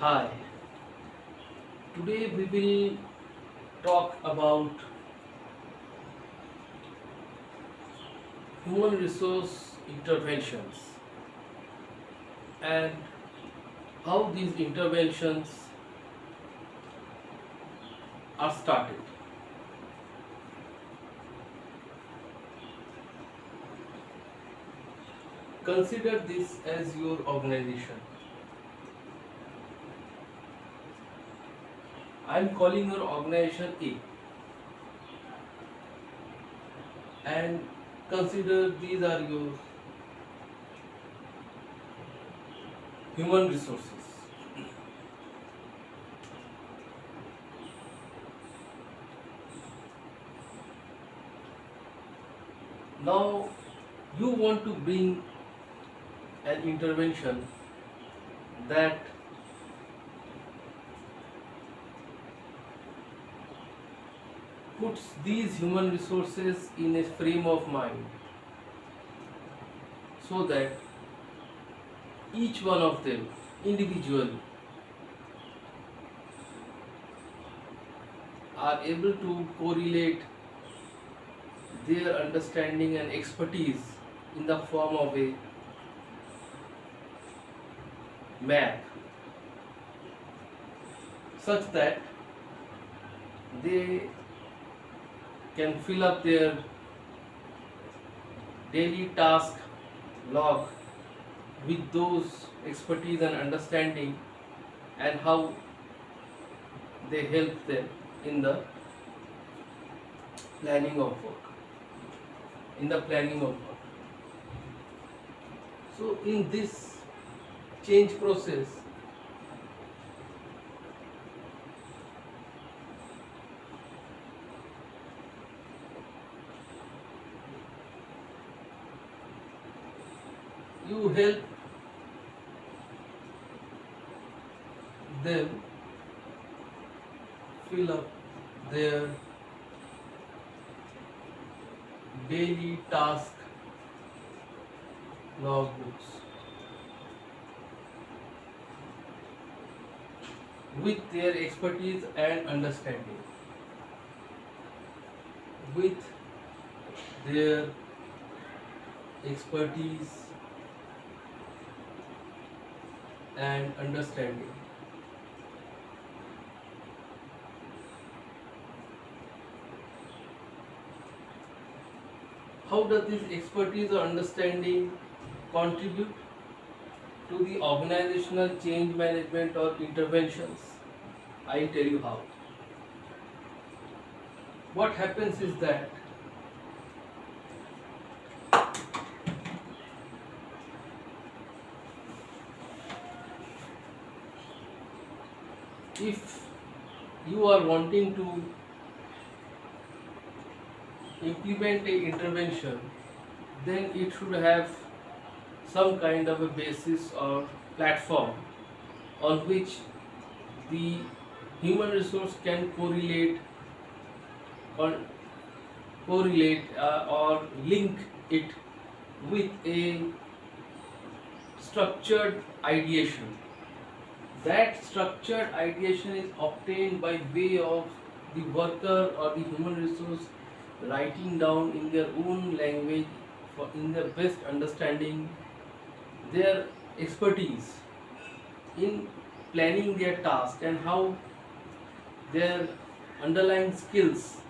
Hi, today we will talk about human resource interventions and how these interventions are started. Consider this as your organization. I am calling your organization A and consider these are your human resources. Now you want to bring an intervention that puts these human resources in a frame of mind so that each one of them individually are able to correlate their understanding and expertise in the form of a map such that they can fill up their daily task log with those expertise and understanding and how they help them in the planning of work. So in this change process, you help them fill up their daily task logbooks with their expertise and understanding, with their expertise and understanding. How does this expertise or understanding contribute to the organizational change management or interventions? I'll tell you how. What happens is that if you are wanting to implement a intervention, then it should have some kind of a basis or platform on which the human resource can or or link it with a structured ideation. That structured ideation is obtained by way of the worker or the human resource writing down in their own language for in their best understanding their expertise in planning their task and how their underlying skills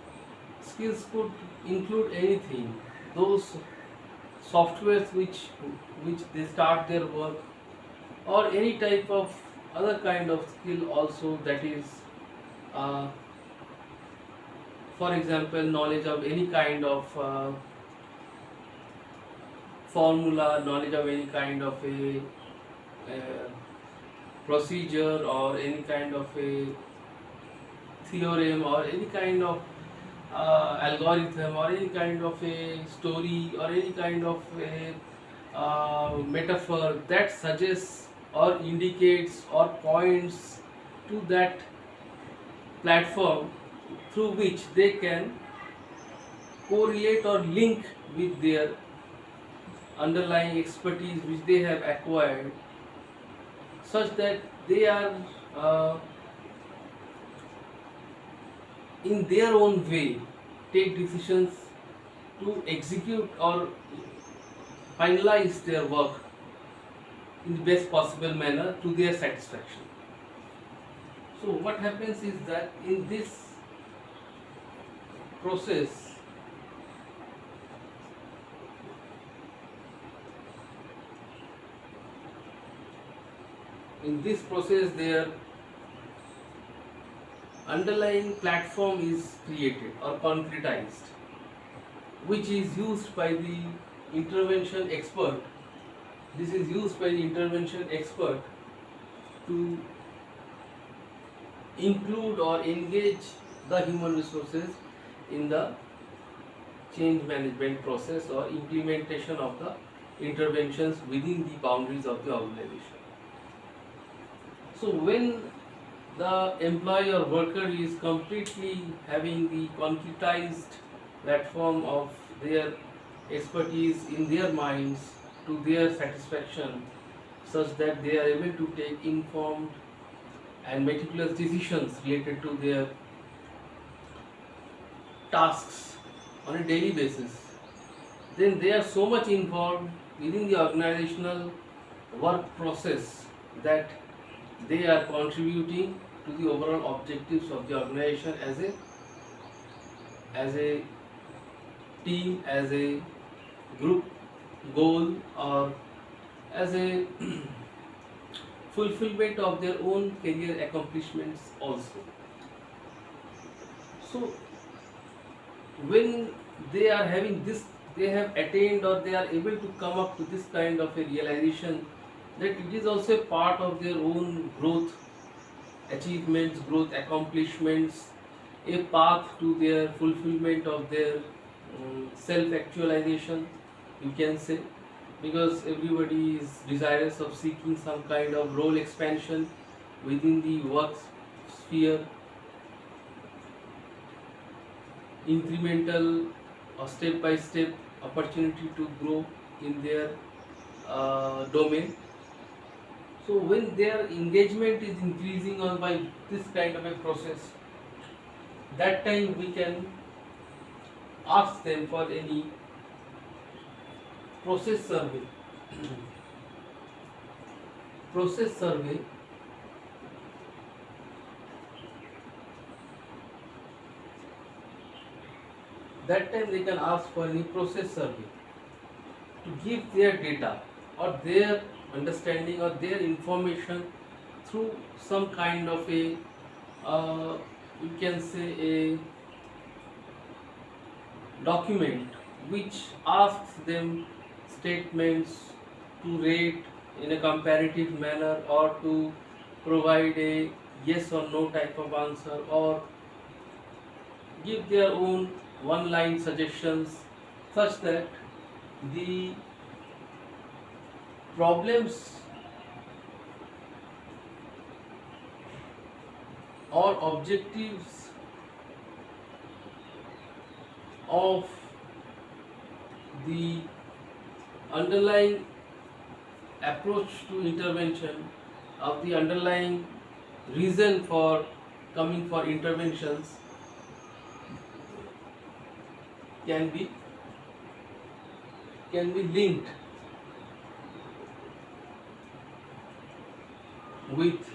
could include anything, those softwares which they start their work, or any type of other kind of skill also, that is uh, for example knowledge of any kind of formula, knowledge of any kind of a procedure or any kind of a theorem or any kind of algorithm or any kind of a story or any kind of a metaphor that suggests or indicates or points to that platform through which they can correlate or link with their underlying expertise which they have acquired, such that they are uh, in their own way take decisions to execute or finalize their work in the best possible manner to their satisfaction. So what happens is that process in this process their underlying platform is created or concretized, which is used by the intervention expert. This is used by the intervention expert to include or engage the human resources in the change management process or implementation of the interventions within the boundaries of the organization. So when the employee or worker is completely having the concretized platform of their expertise in their minds to their satisfaction, such that they are able to take informed and meticulous decisions related to their tasks on a daily basis, then they are so much involved within the organizational work process that they are contributing to the overall objectives of the organization as a team, as a group goal, or as a fulfillment of their own career accomplishments also. So when they are having this, they have attained or they are able to come up to this kind of a realization that it is also a part of their own growth achievements, growth accomplishments, a path to their fulfillment of their self-actualization, you can say, because everybody is desirous of seeking some kind of role expansion within the work sphere, incremental or step-by-step opportunity to grow in their domain. So when their engagement is increasing on by this kind of a process, that time we can ask them for any process survey. Process survey that time they can ask for any process survey to give their data or their understanding or their information through some kind of a you can say a document which asks them statements to rate in a comparative manner or to provide a yes or no type of answer or give their own one-line suggestions, such that the problems or objectives of the underlying approach to intervention, of the underlying reason for coming for interventions can be linked with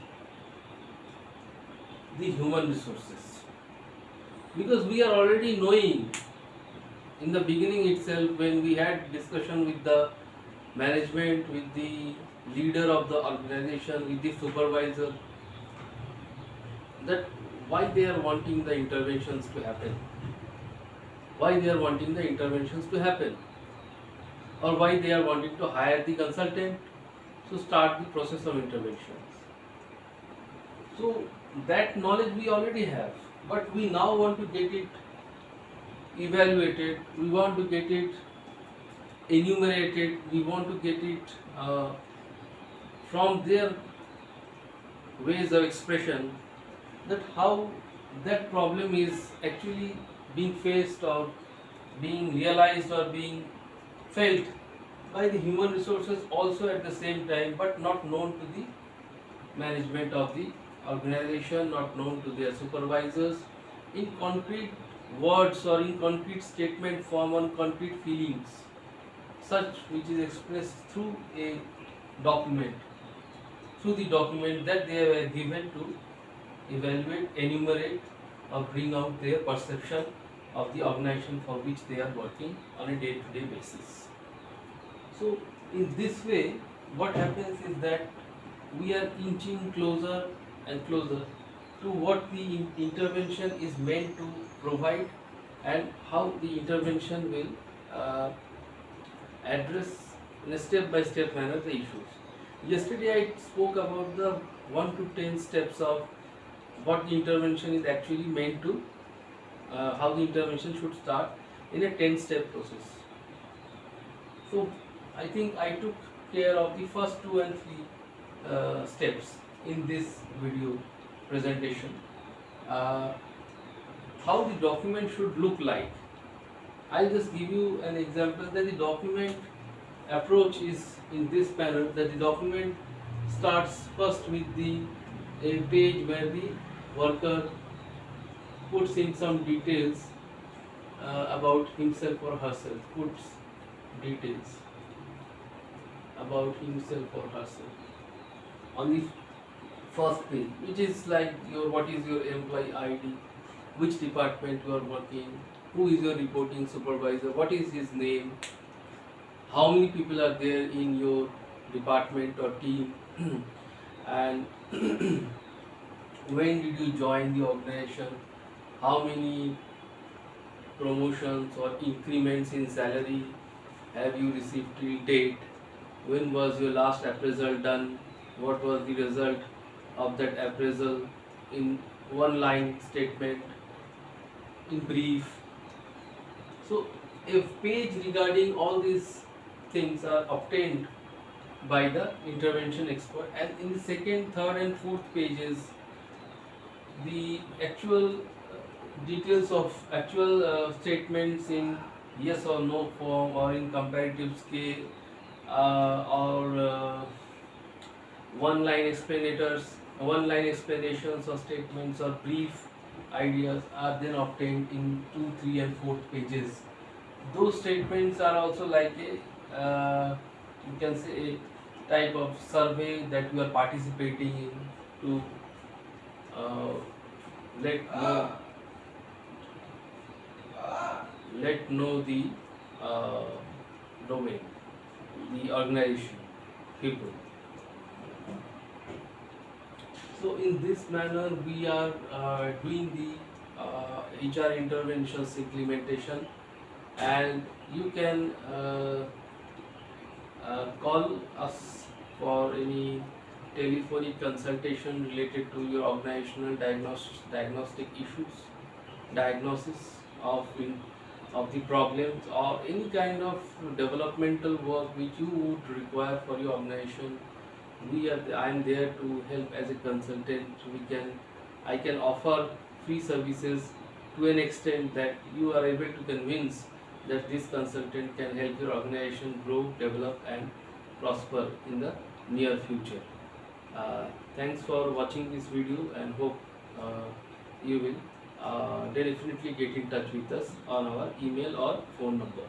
the human resources, because we are already knowing in the beginning itself when we had discussion with the management, with the leader of the organization, with the supervisor, that why they are wanting the interventions to happen, why they are wanting the interventions to happen, or why they are wanting to hire the consultant to start the process of interventions. So that knowledge we already have, but we now want to get it evaluated, we want to get it enumerated, we want to get it from their ways of expression, that how that problem is actually being faced or being realized or being felt by the human resources also at the same time, but not known to the management of the organization, not known to their supervisors, in concrete words or in concrete statement form on concrete feelings, such which is expressed through a document, through the document that they were given to evaluate, enumerate, or bring out their perception of the organization for which they are working on a day-to-day basis. So, in this way, what happens is that we are inching closer and closer to what the intervention is meant to provide and how the intervention will address in a step-by-step manner the issues. Yesterday I spoke about the 1 to 10 steps of what the intervention is actually meant to, how the intervention should start in a 10-step process. So I think I took care of the first 2 and 3 steps in this video presentation. How the document should look like. I'll just give you an example that the document approach is in this manner, that the document starts first with a page where the worker puts in some details about himself or herself, puts details about himself or herself on the first page, which is like what is your employee ID, which department you are working, who is your reporting supervisor, what is his name, how many people are there in your department or team, and when did you join the organization, how many promotions or increments in salary have you received till date, when was your last appraisal done, what was the result of that appraisal in one line statement, in brief. So a page regarding all these things are obtained by the intervention expert, and in the second, third and fourth pages the actual details of actual statements in yes or no form or in comparative scale or one line explanations or statements or brief ideas are then obtained in 2, 3 and 4th pages. Those statements are also like a you can say a type of survey that you are participating in to let know the domain, the organization, people. So in this manner we are doing the HR interventions implementation, and you can call us for any telephonic consultation related to your organizational diagnostic issues, diagnosis of the problems, or any kind of developmental work which you would require for your organization. I am there to help as a consultant. I can offer free services to an extent that you are able to convince that this consultant can help your organization grow, develop and prosper in the near future. Thanks for watching this video, and hope you will definitely get in touch with us on our email or phone number.